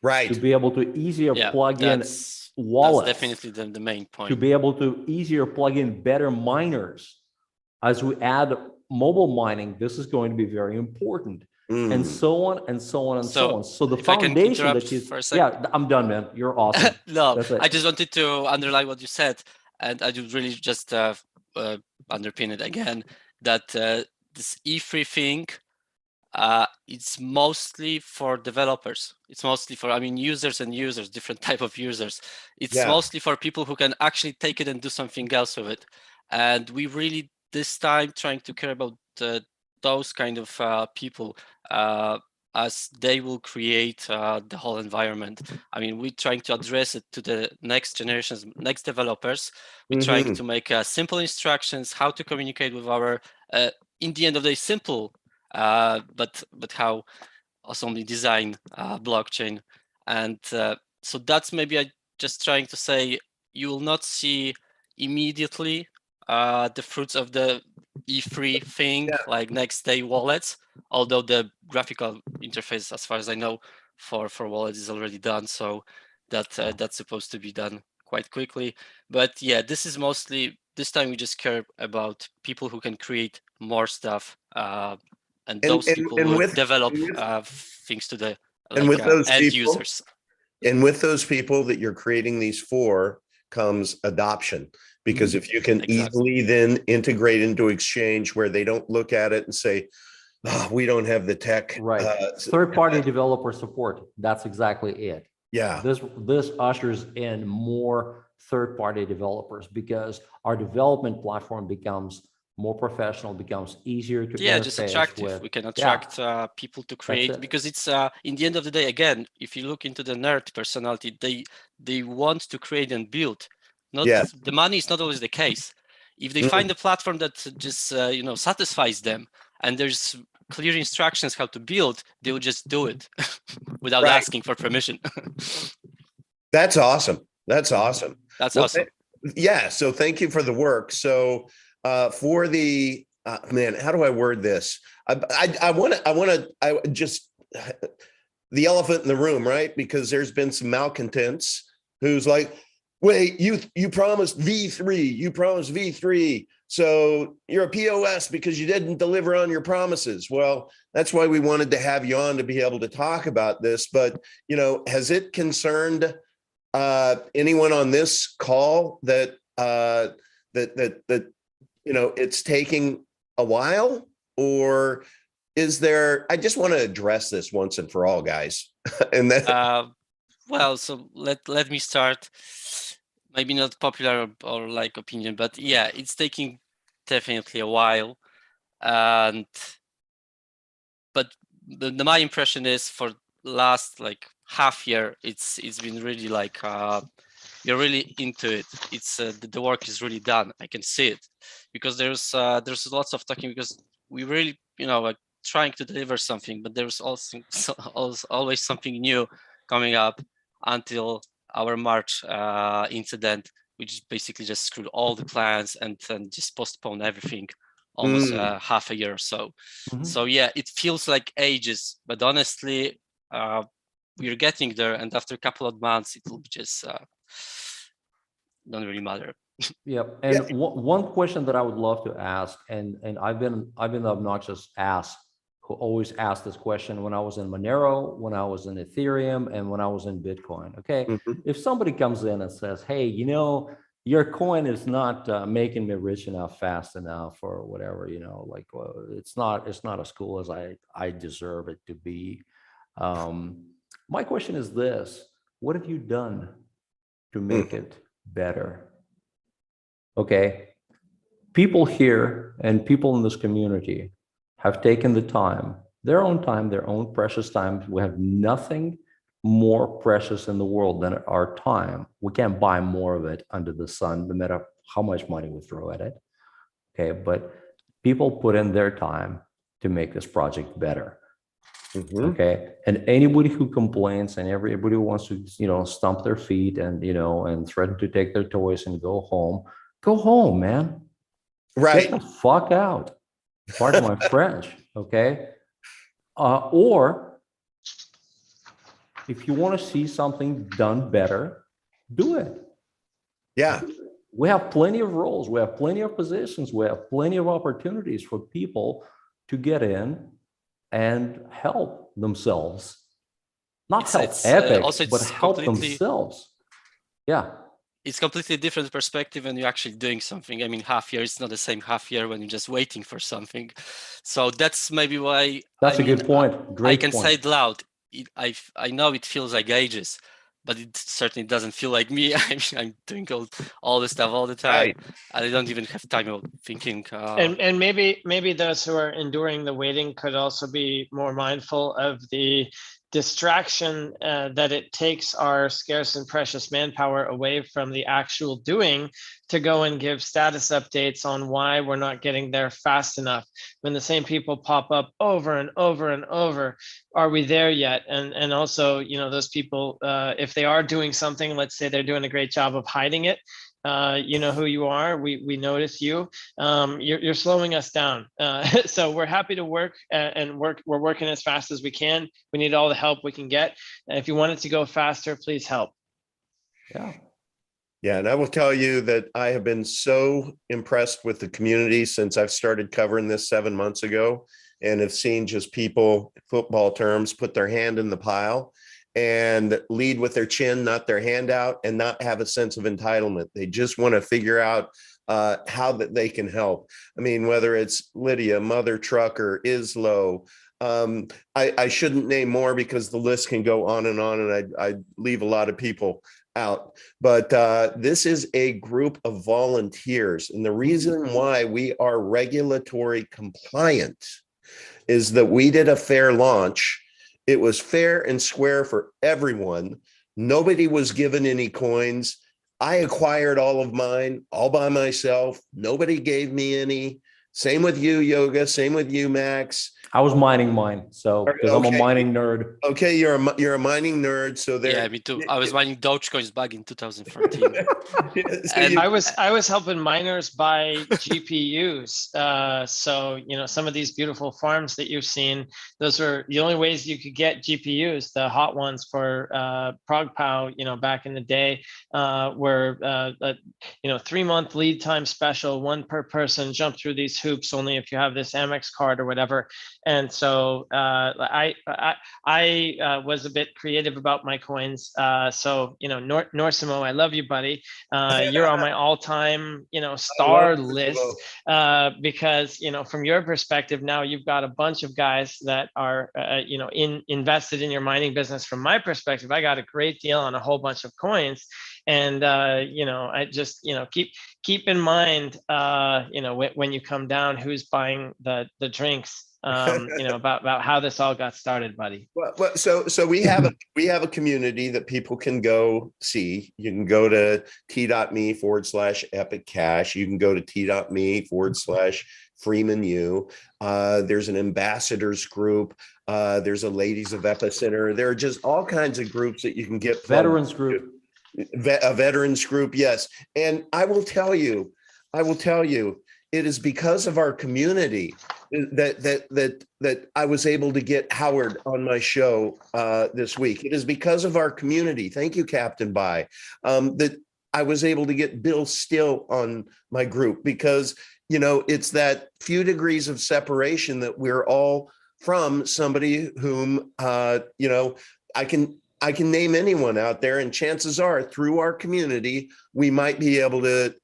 Right. to be able to easier Yeah, plug in that's wallets, definitely the main point. to be able to easier plug in better miners. As we add mobile mining, this is going to be very important, and so on and so on and so on. So the if I can foundation interrupt that he's, for a second. yeah, I'm done, man. You're awesome. No, That's it. I just wanted to underline what you said, and I do really just underpin it again, that this E3 thing, it's mostly for developers. It's mostly for, I mean, users and users, different type of users. It's Yeah. mostly for people who can actually take it and do something else with it. And we really, this time, trying to care about those kind of people, as they will create the whole environment. I mean, we're trying to address it to the next generations, next developers. We're trying to make simple instructions, how to communicate with our, in the end of the day, simple, but how awesomely design blockchain. And so that's maybe I just trying to say, you will not see immediately the fruits of the E3 thing, like next day wallets, although the graphical interface, as far as I know, for wallets is already done. So that that's supposed to be done quite quickly. But yeah, this is mostly, this time we just care about people who can create more stuff, and those people and will with develop and with, things to the and with those end people, users. and with those people that you're creating these for comes adoption, because if you can easily then integrate into Exchange where they don't look at it and say, oh, we don't have the tech, Right. Third-party developer support. That's exactly it. Yeah. This ushers in more third-party developers because our development platform becomes more professional, becomes easier to interface just attractive with. we can attract people to create, because it's in the end of the day, again, if you look into the nerd personality, they want to create and build. Not the money is not always the case. If they find a platform that just satisfies them, and there's clear instructions how to build, they will just do it without asking for permission. That's awesome. That's awesome. That's awesome. Yeah. So thank you for the work. So for the man, how do I word this? I want to just the elephant in the room, right? Because there's been some malcontents who's like, wait, you promised V3, you promised V3. So you're a POS because you didn't deliver on your promises. Well, that's why we wanted to have you on to be able to talk about this. But, has it concerned anyone on this call that it's taking a while, or is there? I just want to address this once and for all, guys. And then, well, so let me start. Maybe not popular or like opinion, but yeah, it's taking definitely a while. And but my impression is for last like half year, it's been really like you're really into it. It's the work is really done. I can see it because there's lots of talking, because we really like trying to deliver something, but there's also always something new coming up until our March incident, which basically just screwed all the plans and just postponed everything almost half a year or so. So yeah, it feels like ages, but honestly, we're getting there, and after a couple of months, it will just don't really matter. Yep. And one question that I would love to ask, and I've been the obnoxious ass who always asked this question when I was in Monero, when I was in Ethereum, and when I was in Bitcoin. Okay, if somebody comes in and says, "Hey, your coin is not making me rich enough fast enough or whatever, like it's not as cool as I deserve it to be. My question is this: what have you done to make it better? Okay, people here and people in this community have taken the time, their own precious time. We have nothing more precious in the world than our time. We can't buy more of it under the sun, no matter how much money we throw at it. Okay, but people put in their time to make this project better. Okay, and anybody who complains and everybody who wants to, stomp their feet and and threaten to take their toys and go home, man. Right. Get the fuck out. Pardon my French. Okay, or if you want to see something done better, do it. Yeah. We have plenty of roles, we have plenty of positions, we have plenty of opportunities for people to get in and help themselves. Not help Epic, but help themselves. Yeah. It's completely different perspective when you're actually doing something. I mean, half year is not the same half year when you're just waiting for something. So that's maybe why. That's a good point. Great I can point. say it loud. I know it feels like ages, but it certainly doesn't feel like me. I'm doing all this stuff all the time. Right. And I don't even have time of thinking. And maybe those who are enduring the waiting could also be more mindful of the distraction that it takes our scarce and precious manpower away from the actual doing to go and give status updates on why we're not getting there fast enough. When the same people pop up over and over and over, are we there yet? And also, those people, if they are doing something, let's say they're doing a great job of hiding it, you know who you are. We notice you. You're slowing us down. So we're happy to work and work. We're working as fast as we can. We need all the help we can get. If you want it to go faster, please help. Yeah. Yeah, and I will tell you that I have been so impressed with the community since I've started covering this 7 months ago, and have seen just people, football terms, put their hand in the pile and lead with their chin, not their hand out, and not have a sense of entitlement. They just want to figure out how that they can help. I mean, whether it's Lydia, Mother Trucker, Islo, I shouldn't name more because the list can go on, and I leave a lot of people out. But this is a group of volunteers. And the reason why we are regulatory compliant is that we did a fair launch. It was fair and square for everyone. Nobody was given any coins. I acquired all of mine all by myself. Nobody gave me any. Same with you, Yoga. Same with you, Max. I was mining mine, so because I'm a mining nerd. Okay, you're a mining nerd, so there. Yeah, me too. I was mining Dogecoins back in 2014. And I was helping miners buy GPUs. So some of these beautiful farms that you've seen, those are the only ways you could get GPUs. The hot ones for ProgPow, back in the day, were 3-month lead time special, one per person, jump through these hoops only if you have this Amex card or whatever. And so I was a bit creative about my coins. So Norsimo, I love you, buddy. You're on my all-time star list because from your perspective now you've got a bunch of guys that are invested in your mining business. From my perspective, I got a great deal on a whole bunch of coins, and I just keep in mind when you come down who's buying the drinks. About how this all got started, buddy. Well, so we have a community that people can go see. You can go to t.me/epic cash. You can go to t.me/FreemanU. There's an ambassadors group. There's a ladies of Epicenter. There are just all kinds of groups that you can get. Veterans group. A veterans group, yes. And I will tell you, it is because of our community that I was able to get Howard on my show this week. It is because of our community. Thank you, Captain Bai, that I was able to get Bill Still on my group, because it's that few degrees of separation that we're all from somebody whom I can I can name anyone out there, and chances are through our community, we might be able to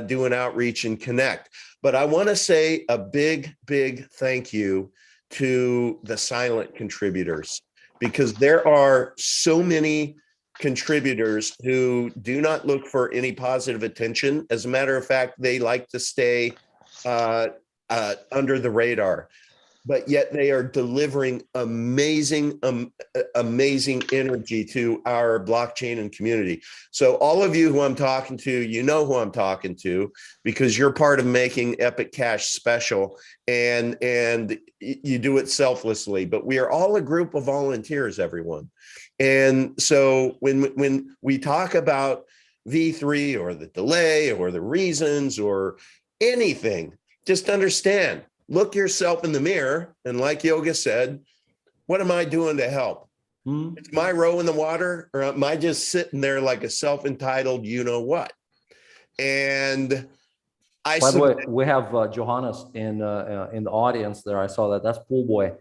do an outreach and connect. But I want to say a big, big thank you to the silent contributors, because there are so many contributors who do not look for any positive attention. As a matter of fact, they like to stay under the radar, but yet they are delivering amazing, amazing energy to our blockchain and community. So all of you who I'm talking to, you know who I'm talking to, because you're part of making Epic Cash special, and you do it selflessly. But we are all a group of volunteers, everyone. And so when we talk about V3 or the delay or the reasons or anything, just understand, look yourself in the mirror, and like Yoga said, what am I doing to help? Is my row in the water, or am I just sitting there like a self-entitled you know what? And I By the way, we have Johannes in the audience there. I saw that. That's Pool Boy.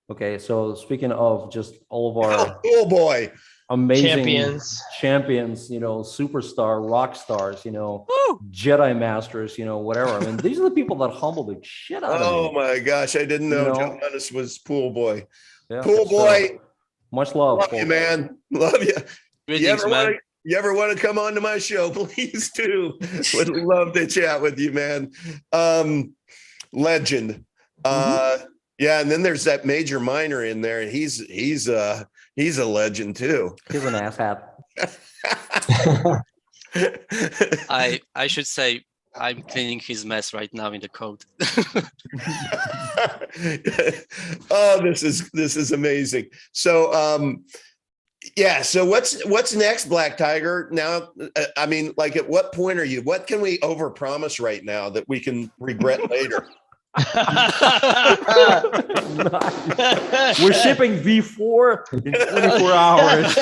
Okay, so speaking of just all of our Pool Boy amazing champions, you know, superstar, rock stars, you know, Woo! Jedi masters, you know, whatever. I mean, these are the people that humble the shit out of me. Oh my gosh, I didn't know You know? Johannes was Pool Boy. Yeah, Pool Boy, much love. love you, man. Love you. Greetings, man. You ever want to come on to my show, please do. Would love to chat with you, man. Legend. Yeah, and then there's that Major Minor in there. He's a legend too. He's an asshat. I should say I'm cleaning his mess right now in the code. Oh, this is amazing. So yeah, so what's next, Black Tiger? Now, I mean, like, at what point are you? What can we overpromise right now that we can regret later? We're shipping V4 in 24 hours.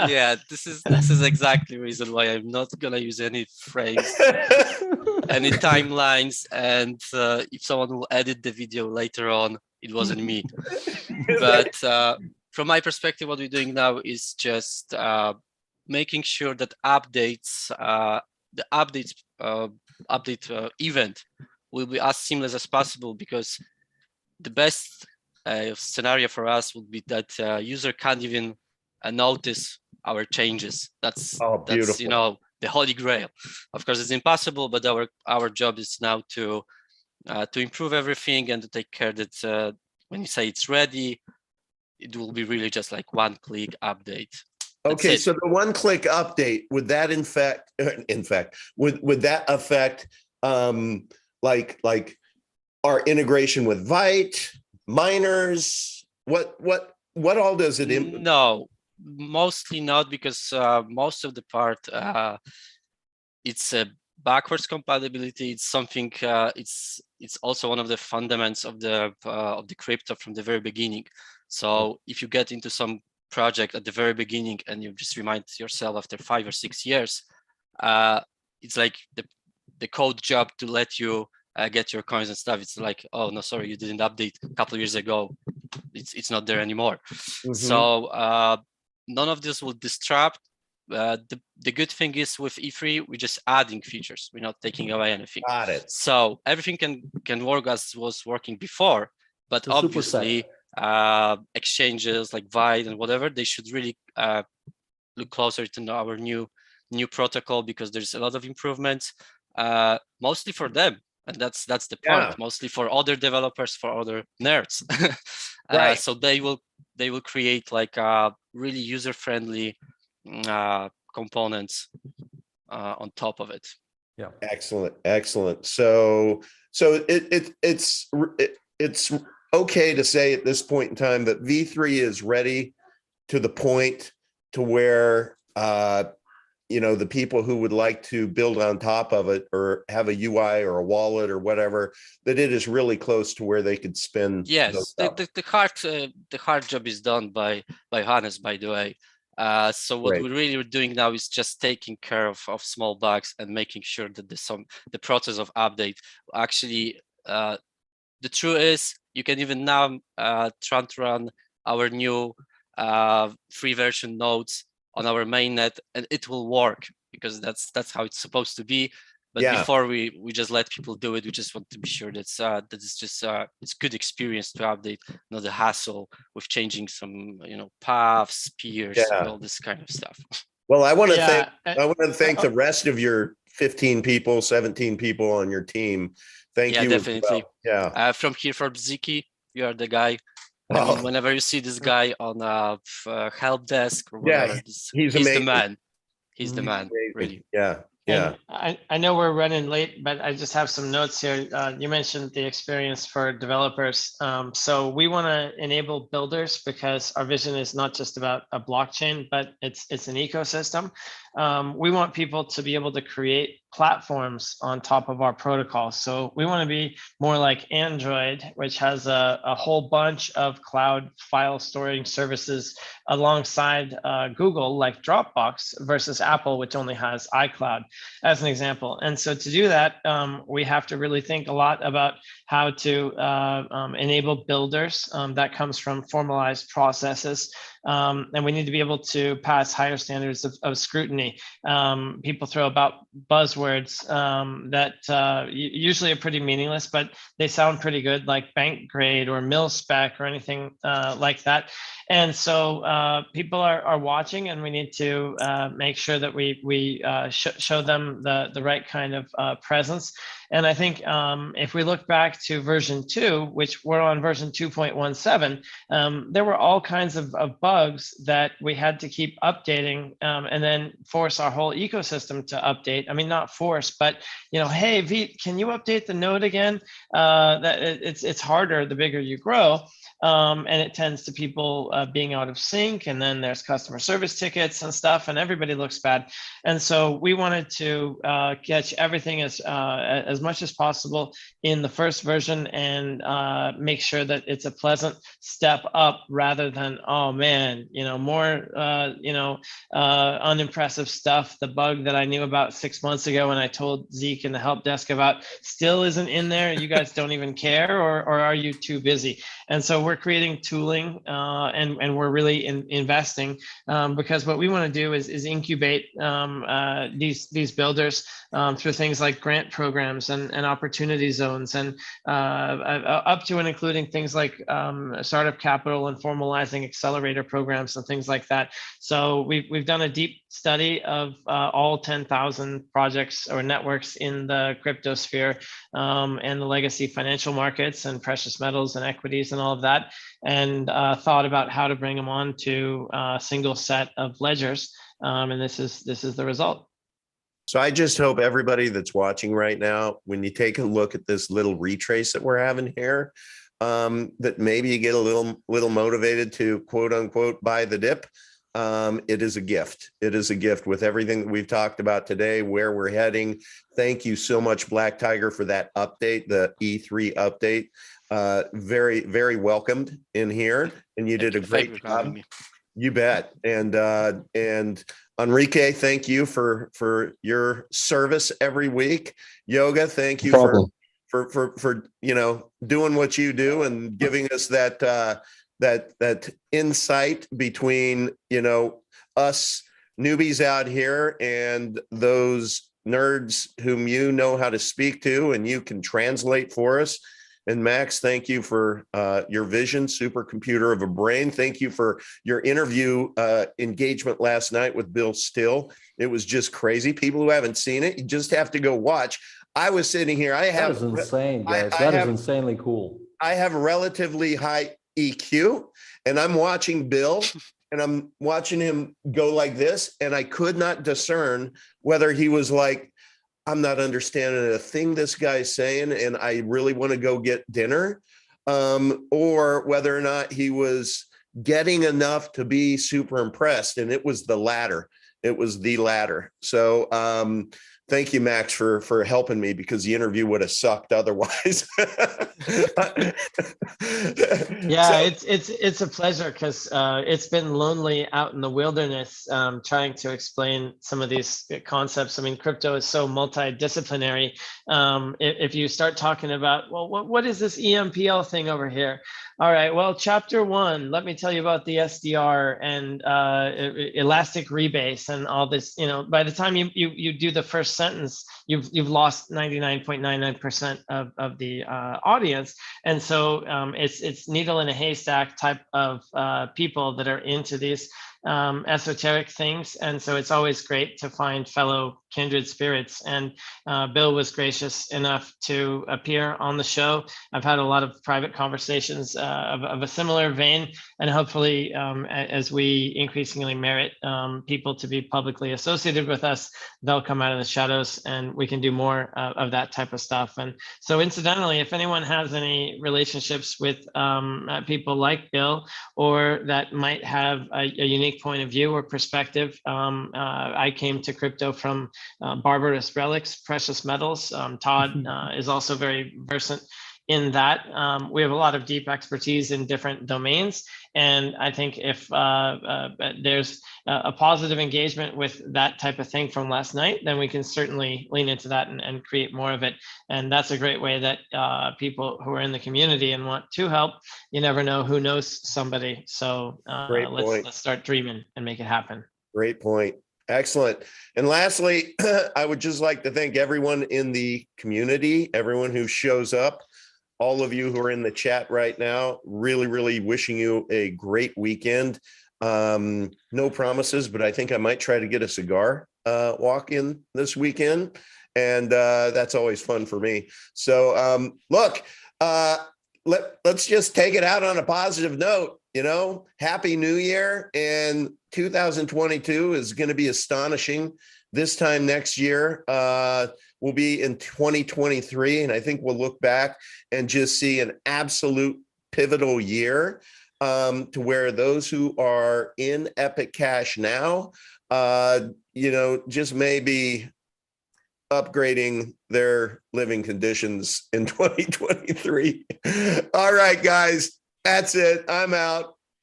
Yeah, this is exactly the reason why I'm not gonna use any phrase, any timelines, and if someone will edit the video later on, it wasn't me. But from my perspective, what we're doing now is just making sure that updates, the update event will be as seamless as possible, because the best scenario for us would be that user can't even notice our changes. That's you know, the holy grail. Of course, it's impossible, but our job is now to improve everything and to take care that when you say it's ready, it will be really just like one-click update. Okay, so the one-click update, would that would that affect like our integration with Vite, miners? What all does it? No, mostly not, because most of the part it's a backwards compatibility. It's something. It's also one of the fundamentals of the crypto from the very beginning. So if you get into some project at the very beginning and you just remind yourself after 5 or 6 years, it's like the code job to let you get your coins and stuff. It's like, oh no, sorry, you didn't update a couple of years ago. It's not there anymore. So none of this will disrupt. The good thing is with E3, we're just adding features. We're not taking away anything. Got it. So everything can work as was working before, but obviously exchanges like Vite and whatever, they should really look closer to our new protocol, because there's a lot of improvements, mostly for them, and that's the point. Mostly for other developers, for other nerds. Right. So they will create like really user-friendly components on top of it. Yeah. Excellent. So it's okay to say at this point in time that V3 is ready to the point to where you know, the people who would like to build on top of it or have a UI or a wallet or whatever, that it is really close to where they could spend. Yes, the hard job is done by Hannes, by the way. So what we're really doing now is just taking care of small bugs and making sure that the process of update actually, the truth is, you can even now try to run our new free version nodes on our mainnet, and it will work because that's how it's supposed to be. But Yeah. before we just let people do it, we just want to be sure that it's just it's good experience to update, not the hassle with changing some paths, peers, and Yeah. all this kind of stuff. Well, I want to Yeah. thank the rest of your 15 people, 17 people on your team. Thank Yeah, you. as definitely. well. Yeah. From Ziki, you are the guy. I Oh, mean, whenever you see this guy on help desk or yeah, whatever, he's the amazing. man. He's the Mhm. man, really. Yeah. Yeah. And I know we're running late, but I just have some notes here. You mentioned the experience for developers. So we want to enable builders because our vision is not just about a blockchain, but it's an ecosystem. We want people to be able to create platforms on top of our protocol. So we want to be more like Android, which has a whole bunch of cloud file storing services alongside Google, like Dropbox, versus Apple, which only has iCloud, as an example. And so to do that, we have to really think a lot about how to enable builders. That comes from formalized processes. And we need to be able to pass higher standards of scrutiny. People throw about buzzwords that usually are pretty meaningless, but they sound pretty good, like bank grade or mil spec or anything like that. And so people are watching, and we need to make sure that we show them the right kind of presence. And I think if we look back to version 2, which we're on version 2.17, there were all kinds of bugs that we had to keep updating and then force our whole ecosystem to update. I mean, not force, but hey, Vít, can you update the node again? That it's harder the bigger you grow. And it tends to people being out of sync, and then there's customer service tickets and stuff, and everybody looks bad. And so we wanted to catch everything as much as possible in the first version and make sure that it's a pleasant step up rather than, oh man, more unimpressive stuff. The bug that I knew about 6 months ago and I told Zeke in the help desk about still isn't in there. You guys don't even care, or are you too busy? And so we're creating tooling and we're really investing because what we want to do is incubate these builders through things like grant programs and opportunity zones, and up to and including things like startup capital and formalizing accelerator programs and things like that. So we've done a deep study of all 10,000 projects or networks in the crypto sphere and the legacy financial markets and precious metals and equities and all of that, and thought about how to bring them on to a single set of ledgers. And this is the result. So I just hope everybody that's watching right now, when you take a look at this little retrace that we're having here, that maybe you get a little motivated to quote unquote buy the dip. It is a gift. It is a gift with everything that we've talked about today, where we're heading. Thank you so much, Black Tiger, for that update, the E3 update. Very, very welcomed in here, and you did a great job. You bet. And Enrique, thank you for your service every week. Yoga, thank you for doing what you do and giving us that insight between us newbies out here and those nerds whom you know how to speak to and you can translate for us. And Max, thank you for your vision, supercomputer of a brain. Thank you for your interview engagement last night with Bill Still. It was just crazy. People who haven't seen it, you just have to go watch. I was sitting here. That is insane, guys. That is insanely cool. I have relatively high EQ, and I'm watching Bill, and I'm watching him go like this, and I could not discern whether he was like, I'm not understanding a thing this guy's saying, and I really want to go get dinner, or whether or not he was getting enough to be super impressed. And it was the latter. It was the latter. So thank you, Max, for helping me, because the interview would have sucked otherwise. Yeah, it's a pleasure, because it's been lonely out in the wilderness trying to explain some of these concepts. I mean, crypto is so multidisciplinary. If you start talking about, well, what is this EMPL thing over here? All right. Well, chapter one, let me tell you about the SDR and elastic rebase and all this. You know, by the time you do the first sentence, you've lost 99.99% of the audience. And so it's needle in a haystack type of people that are into these esoteric things. And so it's always great to find fellow kindred spirits. And Bill was gracious enough to appear on the show. I've had a lot of private conversations of a similar vein, and hopefully as we increasingly merit people to be publicly associated with us, they'll come out of the shadows and we can do more of that type of stuff. And so incidentally, if anyone has any relationships with people like Bill, or that might have a unique point of view or perspective, I came to crypto from barbarous relics, precious metals. Todd is also very versant in that. We have a lot of deep expertise in different domains. And I think if there's a positive engagement with that type of thing from last night, then we can certainly lean into that and create more of it. And that's a great way that people who are in the community and want to help, you never know who knows somebody. So let's start dreaming and make it happen. Great point. Excellent. And lastly, I would just like to thank everyone in the community, everyone who shows up, all of you who are in the chat right now. Really, really wishing you a great weekend. No promises, but I think I might try to get a cigar walk in this weekend. And that's always fun for me. So look, let's just take it out on a positive note. You know, Happy New Year. And 2022 is going to be astonishing. This time next year, we'll be in 2023. And I think we'll look back and just see an absolute pivotal year to where those who are in Epic Cash now, you know, just maybe upgrading their living conditions in 2023. All right, guys, that's it. I'm out.